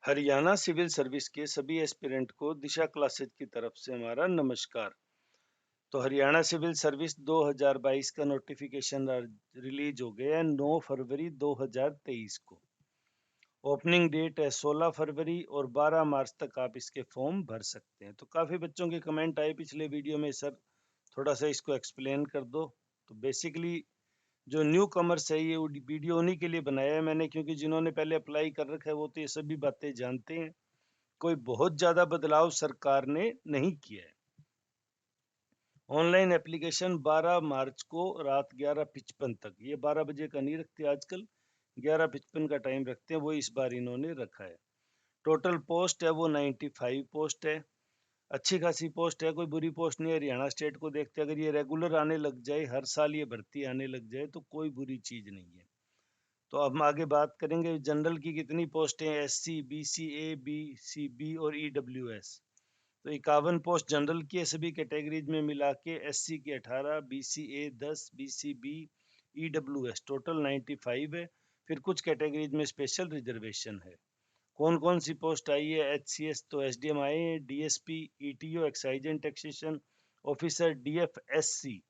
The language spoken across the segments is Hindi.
हरियाणा सिविल सर्विस के सभी एस्पिरेंट को दिशा क्लासेज की तरफ से हमारा नमस्कार। तो हरियाणा सिविल सर्विस 2022 का नोटिफिकेशन रिलीज हो गया है 9 फरवरी 2023 को। ओपनिंग डेट है 16 फरवरी और 12 मार्च तक आप इसके फॉर्म भर सकते हैं। तो काफ़ी बच्चों के कमेंट आए पिछले वीडियो में, सर थोड़ा सा इसको एक्सप्लेन कर दो। तो बेसिकली जो न्यू कमर्स है ये वीडियो उन्हीं के लिए बनाया है मैंने, क्योंकि जिन्होंने पहले अप्लाई कर रखा है वो तो ये सभी बातें जानते हैं। कोई बहुत ज़्यादा बदलाव सरकार ने नहीं किया है। ऑनलाइन एप्लीकेशन 12 मार्च को रात 11:55 तक, ये 12 बजे का नहीं रखते आजकल, 11:55 का टाइम रखते हैं, वो इस बार इन्होंने रखा है। टोटल पोस्ट है वो 95 पोस्ट है। अच्छी खासी पोस्ट है, कोई बुरी पोस्ट नहीं है। हरियाणा स्टेट को देखते अगर ये रेगुलर आने लग जाए, हर साल ये भर्ती आने लग जाए तो कोई बुरी चीज़ नहीं है। तो अब हम आगे बात करेंगे जनरल की कितनी पोस्टें हैं। SC, BC, A, B, C, B और EWS। तो 51 पोस्ट जनरल की है, सभी कैटेगरीज में मिला के। SC की 18, BCA 10, BCB, EWS टोटल 95 है। फिर कुछ कैटेगरीज में स्पेशल रिजर्वेशन है। कौन कौन सी पोस्ट आई है? HCS तो SDM आए हैं, DSP, ETO excise and taxation officer, DFSC,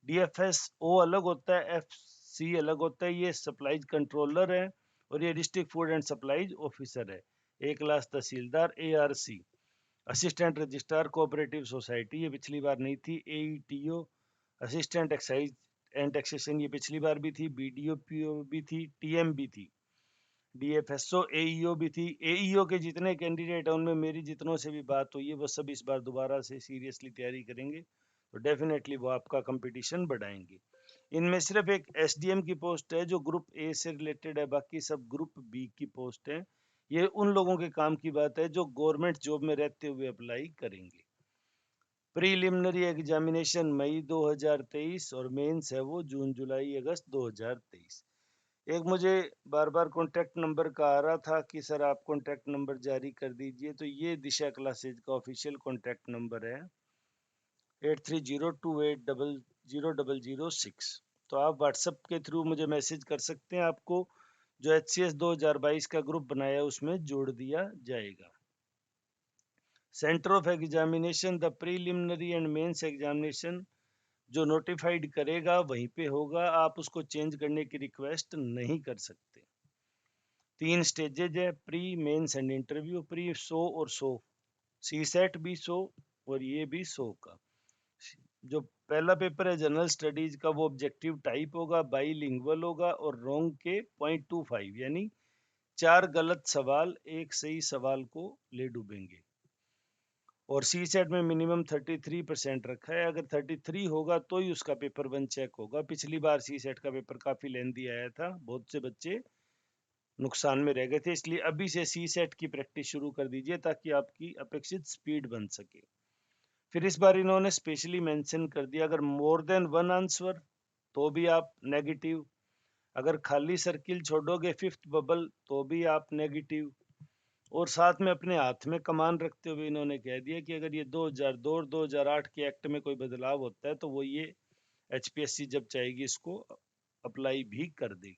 DFSO अलग होता है, FC अलग होता है, ये सप्लाईज कंट्रोलर है और ये district food and supplies officer है। एक क्लास तहसीलदार, ARC assistant registrar cooperative society, ये पिछली बार नहीं थी। AETO assistant excise and taxation, ये पिछली बार भी थी। BDO PO भी थी, TM भी थी। DFSO AEO भी थी। AEO के जितने कैंडिडेट हैं उनमें मेरी जितनों से भी बात हुई है वो सब इस बार दोबारा से सीरियसली तैयारी करेंगे, तो डेफिनेटली वो आपका कंपटीशन बढ़ाएंगे। इनमें सिर्फ एक SDM की पोस्ट है जो ग्रुप A से रिलेटेड है, बाकी सब ग्रुप B की पोस्ट है। ये उन लोगों के काम की बात है जो गवर्नमेंट जॉब में रहते हुए अप्लाई करेंगे। प्रीलिमिनरी एग्जामिनेशन मई 2023 और मेंस है वो जून जुलाई अगस्त 2023। एक मुझे बार बार कॉन्टैक्ट नंबर का आ रहा था कि सर आप कॉन्टैक्ट नंबर जारी कर दीजिए, तो ये दिशा क्लासेज का ऑफिशियल कॉन्टैक्ट नंबर है 8302800006। तो आप व्हाट्सएप के थ्रू मुझे मैसेज कर सकते हैं, आपको जो HCS 2022 का ग्रुप बनाया है उसमें जोड़ दिया जाएगा। Centre of examination, the preliminary and mains examination जो नोटिफाइड करेगा वहीं पे होगा, आप उसको चेंज करने की रिक्वेस्ट नहीं कर सकते। 3 स्टेजेज है, pre mains and interview. Pre 100 और 100, CSET भी 100 और ये भी 100 का। जो पहला पेपर है जनरल स्टडीज का वो ऑब्जेक्टिव टाइप होगा, बाईलिंगुअल होगा और रोंग के 0.25 यानी 4 गलत सवाल एक सही सवाल को ले डूबेंगे। और CSET में मिनिमम 33% रखा है, अगर 33 होगा तो ही उसका पेपर 1 चेक होगा। पिछली बार CSET का पेपर काफ़ी लेंदी आया था, बहुत से बच्चे नुकसान में रह गए थे, इसलिए अभी से CSET की प्रैक्टिस शुरू कर दीजिए ताकि आपकी अपेक्षित स्पीड बन सके। फिर इस बार इन्होंने स्पेशली मेंशन कर दिया अगर मोर देन 1 आंसर तो भी आप नेगेटिव, अगर खाली सर्किल छोड़ोगे 5th बबल तो भी आप नेगेटिव। और साथ में अपने हाथ में कमान रखते हुए इन्होंने कह दिया कि अगर ये 2002 और 2008 के एक्ट में कोई बदलाव होता है तो वो ये HPSC जब चाहेगी इसको अप्लाई भी कर देगी।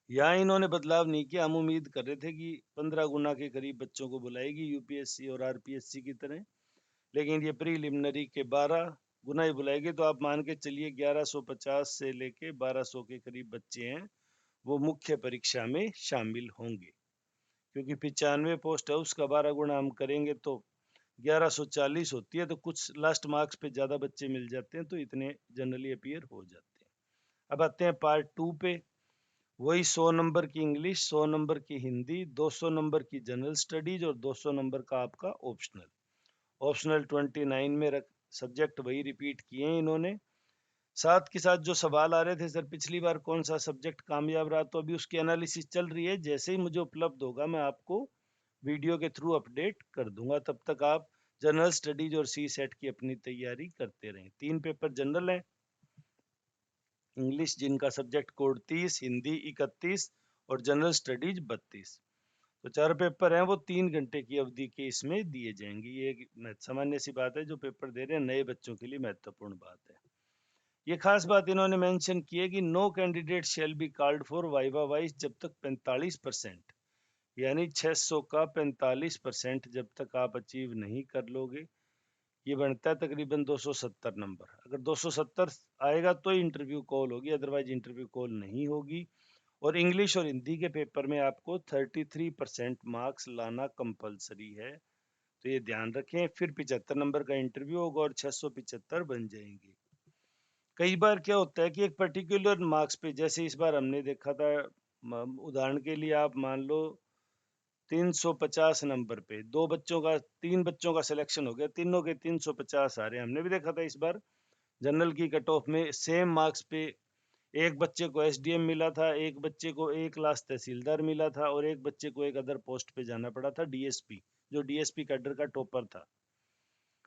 यहाँ इन्होंने बदलाव नहीं किया, हम उम्मीद कर रहे थे कि 15 गुना के करीब बच्चों को बुलाएगी UPSC और RPSC की तरह, लेकिन ये प्रीलिमिनरी के 12 गुना ही बुलाएगी। तो आप मान के चलिए 1150 से लेके 1200 के करीब बच्चे हैं वो मुख्य परीक्षा में शामिल होंगे, क्योंकि 95 पोस्ट है उसका 12 गुना हम करेंगे तो 1140 होती है। तो कुछ लास्ट मार्क्स पे ज़्यादा बच्चे मिल जाते हैं तो इतने जनरली अपीयर हो जाते हैं। अब आते हैं पार्ट 2 पे। वही 100 नंबर की इंग्लिश, 100 नंबर की हिंदी, 200 नंबर की जनरल स्टडीज और 200 नंबर का आपका ऑप्शनल। ऑप्शनल 29 में सब्जेक्ट वही रिपीट किए हैं इन्होंने। साथ के साथ जो सवाल आ रहे थे सर पिछली बार कौन सा सब्जेक्ट कामयाब रहा, तो अभी उसकी एनालिसिस चल रही है, जैसे ही मुझे उपलब्ध होगा मैं आपको वीडियो के थ्रू अपडेट कर दूंगा। तब तक आप जनरल स्टडीज और CSET की अपनी तैयारी करते रहें। 3 पेपर जनरल हैं, इंग्लिश जिनका सब्जेक्ट कोड 30, हिंदी 31 और जनरल स्टडीज 32। तो 4 पेपर हैं वो 3 घंटे की अवधि के इसमें दिए जाएंगे। ये एक सामान्य सी बात है, जो पेपर दे रहे हैं नए बच्चों के लिए महत्वपूर्ण बात है। ये खास बात इन्होंने मेंशन की है कि no candidate shall be called for viva voce जब तक 45% यानी 600 का 45% जब तक आप अचीव नहीं कर लोगे, ये बनता है तकरीबन 270 नंबर। अगर 270 आएगा तो इंटरव्यू कॉल होगी, अदरवाइज इंटरव्यू कॉल नहीं होगी। और इंग्लिश और हिंदी के पेपर में आपको 33% मार्क्स लाना कंपलसरी है, तो ये ध्यान रखें। फिर 75 नंबर का इंटरव्यू होगा और 675 बन जाएंगे। कई बार क्या होता है कि एक पर्टिकुलर मार्क्स पे, जैसे इस बार हमने देखा था, उदाहरण के लिए आप मान लो 350 नंबर पे तीन बच्चों का सिलेक्शन हो गया, तीनों के 350 आ रहे हैं। हमने भी देखा था इस बार जनरल की कट ऑफ में सेम मार्क्स पे एक बच्चे को एसडीएम मिला था, एक बच्चे को एक क्लास तहसीलदार मिला था और एक बच्चे को एक अदर पोस्ट पे जाना पड़ा था, डीएसपी, जो डीएसपी कैडर का टॉपर था।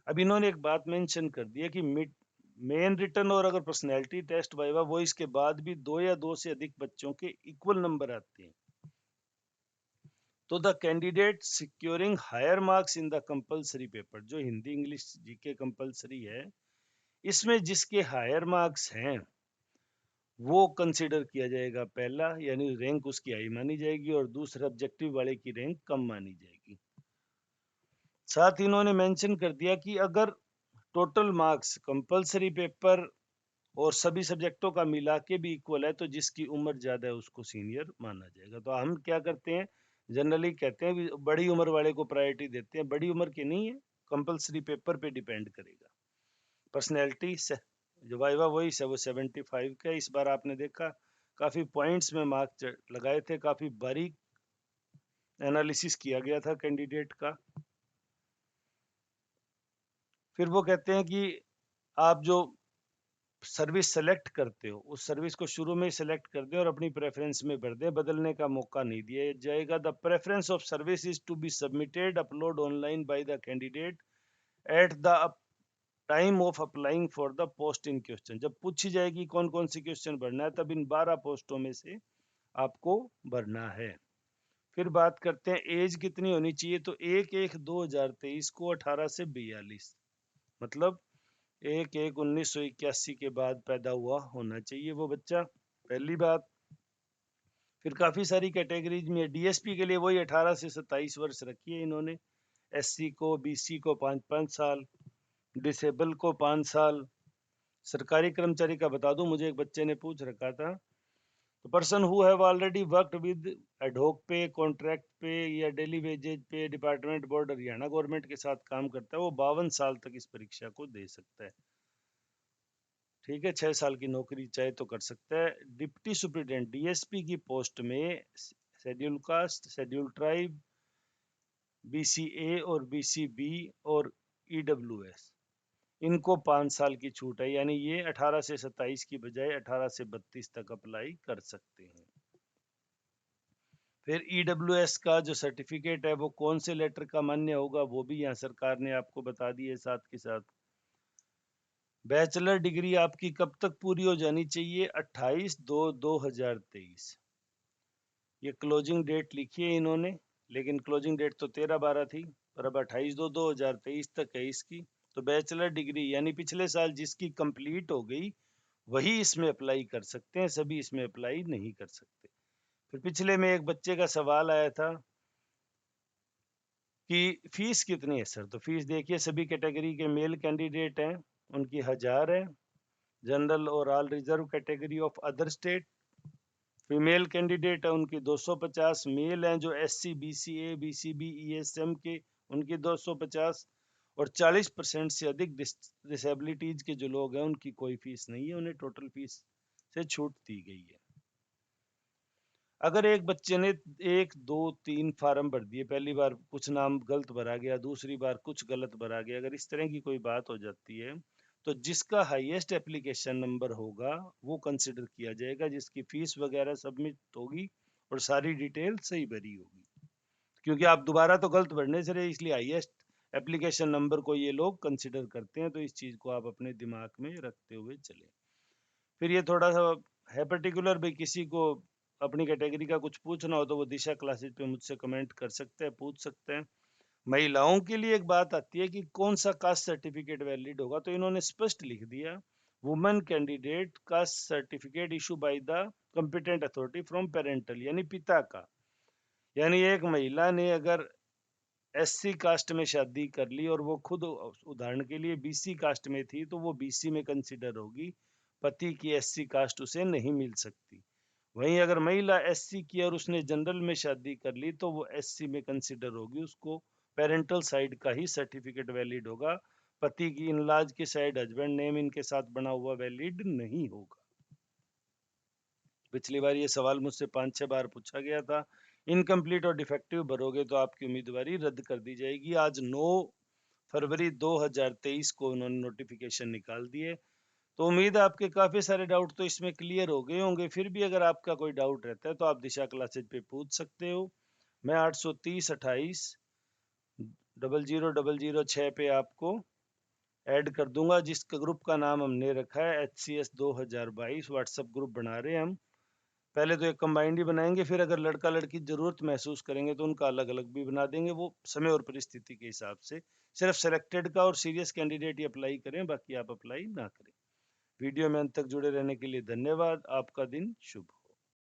अब इन्होंने एक बात मेंशन कर दी है कि मेन रिटर्न और अगर पर्सनैलिटी टेस्ट वाइवा वो इसके बाद भी दो या दो से अधिक बच्चों के इक्वल नंबर आते हैं, तो the candidate securing higher marks in the compulsory paper, जो हिंदी इंग्लिश जीके कंपलसरी है, इसमें जिसके हायर मार्क्स हैं वो कंसिडर किया जाएगा पहला, यानी रैंक उसकी हाई मानी जाएगी, और दूसरे ऑब्जेक्टिव वाले की रैंक कम मानी जाएगी। साथ ही इन्होंने मेंशन कर दिया कि अगर टोटल मार्क्स कंपलसरी पेपर और सभी सब्जेक्टों का मिला के भी इक्वल है, तो जिसकी उम्र ज्यादा है उसको सीनियर माना जाएगा। तो हम क्या करते हैं, जनरली कहते हैं बड़ी उम्र वाले को प्रायोरिटी देते हैं। बड़ी उम्र की नहीं है, कंपलसरी पेपर पे डिपेंड करेगा। पर्सनैलिटी से जो वाइवा वही से वो 75 का। इस बार आपने देखा काफी पॉइंट्स में मार्क लगाए थे, काफी बारीक एनालिसिस किया गया था कैंडिडेट का। फिर वो कहते हैं कि आप जो सर्विस सेलेक्ट करते हो उस सर्विस को शुरू में ही सेलेक्ट कर दें और अपनी प्रेफरेंस में भर दें, बदलने का मौका नहीं दिया जाएगा। The preference of service is to be submitted upload online by the candidate at the time of applying for the post in question. जब पूछी जाएगी कौन कौन सी क्वेश्चन भरना है, तब इन 12 पोस्टों में से आपको भरना है। फिर बात करते हैं एज कितनी होनी चाहिए, तो 1/1/2023 को 18 से 42, मतलब 1/1/1981 के बाद पैदा हुआ होना चाहिए वो बच्चा, पहली बात। फिर काफी सारी कैटेगरीज में डीएसपी के लिए वही 18 से 27 वर्ष रखी है इन्होंने, एससी को, बीसी को 5-5 साल, डिसेबल को 5 साल। सरकारी कर्मचारी का बता दूं, मुझे एक बच्चे ने पूछ रखा था, तो person who have already worked with ad hoc पे, कॉन्ट्रैक्ट पे या डेली वेजेज पे डिपार्टमेंट बोर्ड हरियाणा गवर्नमेंट के साथ काम करता है, वो 52 साल तक इस परीक्षा को दे सकता है। ठीक है, 6 साल की नौकरी चाहे तो कर सकता है। डिप्टी सुप्रिटेंडेंट डीएसपी की पोस्ट में schedule caste, schedule tribe, BCA और बीसीबी और ईडब्ल्यूएस, इनको 5 साल की छूट है, यानी ये 18 से 27 की बजाय 18 से 32 तक अप्लाई कर सकते हैं। फिर ईडब्ल्यूएस का जो सर्टिफिकेट है वो कौन से लेटर का मान्य होगा, वो भी यहाँ सरकार ने आपको बता दी है। साथ के साथ बैचलर डिग्री आपकी कब तक पूरी हो जानी चाहिए, 28/2/2023, ये क्लोजिंग डेट लिखी है इन्होंने, लेकिन क्लोजिंग डेट तो 13/12 थी, पर अब 28/2/2023 तक है इसकी। तो बैचलर डिग्री यानी पिछले साल जिसकी कंप्लीट हो गई वही इसमें अप्लाई कर सकते हैं, सभी इसमें अप्लाई नहीं कर सकते। फिर पिछले में एक बच्चे का सवाल आया था कि फीस कितनी है सर, तो फीस देखिए, सभी कैटेगरी के मेल कैंडिडेट हैं उनकी 1000 है, जनरल और all reserve category of other state female candidate है उनकी 250, मेल हैं जो एससी बीसीए बीसीबी ईएसएम के उनकी 250, और 40% से अधिक डिसेबिलिटीज के जो लोग हैं उनकी कोई फीस नहीं है, उन्हें टोटल फीस से छूट दी गई है। अगर एक बच्चे ने 1 2 3 फार्म भर दिए, पहली बार कुछ नाम गलत भरा गया, दूसरी बार कुछ गलत भरा गया, अगर इस तरह की कोई बात हो जाती है तो जिसका हाईएस्ट एप्लीकेशन नंबर होगा वो कंसिडर किया जाएगा, जिसकी फीस वगैरह सबमिट होगी और सारी डिटेल सही भरी होगी। क्योंकि आप दोबारा तो गलत भरने से रहे, इसलिए हाईएस्ट एप्लीकेशन नंबर को ये लोग कंसिडर करते हैं, तो इस चीज को आप अपने दिमाग में रखते हुए चले। फिर ये थोड़ा सा है पर्टिकुलर, भाई किसी को अपनी कैटेगरी का कुछ पूछना हो तो वो दिशा क्लासेज पे मुझसे कमेंट कर सकते हैं, पूछ सकते हैं। महिलाओं के लिए एक बात आती है कि कौन सा कास्ट सर्टिफिकेट वैलिड होगा, तो इन्होंने स्पष्ट लिख दिया, women candidate caste certificate issue by the competent authority from parental, यानी पिता का यानी एक महिला ने अगर एससी कास्ट में शादी कर ली और वो खुद उदाहरण के लिए बीसी कास्ट में थी, तो वो बीसी में कंसिडर होगी, पति की एससी कास्ट उसे नहीं मिल सकती। वहीं अगर महिला एससी की और उसने जनरल में शादी कर ली तो वो एससी में कंसिडर होगी, उसको पेरेंटल साइड का ही सर्टिफिकेट वैलिड होगा, पति की इनलाज की साइड हस्बैंड नेम इनके साथ बना हुआ वैलिड नहीं होगा। पिछली बार ये सवाल मुझसे 5-6 बार पूछा गया था। इनकम्प्लीट और डिफेक्टिव भरोगे तो आपकी उम्मीदवारी रद्द कर दी जाएगी। आज 9 फरवरी 2023 को उन्होंने नोटिफिकेशन निकाल दिए। तो उम्मीद है आपके काफ़ी सारे डाउट तो इसमें क्लियर हो गए होंगे। फिर भी अगर आपका कोई डाउट रहता है तो आप दिशा क्लासेज पे पूछ सकते हो। मैं 830 28 00 006 पे आपको ऐड कर दूंगा, जिसका ग्रुप का नाम हमने रखा है HCS 2022 व्हाट्सएप ग्रुप बना रहे हैं हम। पहले तो एक कंबाइंड ही बनाएंगे, फिर अगर लड़का लड़की जरूरत महसूस करेंगे तो उनका अलग अलग भी बना देंगे, वो समय और परिस्थिति के हिसाब से। सिर्फ सेलेक्टेड का और सीरियस कैंडिडेट ही अप्लाई करें, बाकी आप अप्लाई ना करें। वीडियो में अंत तक जुड़े रहने के लिए धन्यवाद। आपका दिन शुभ हो।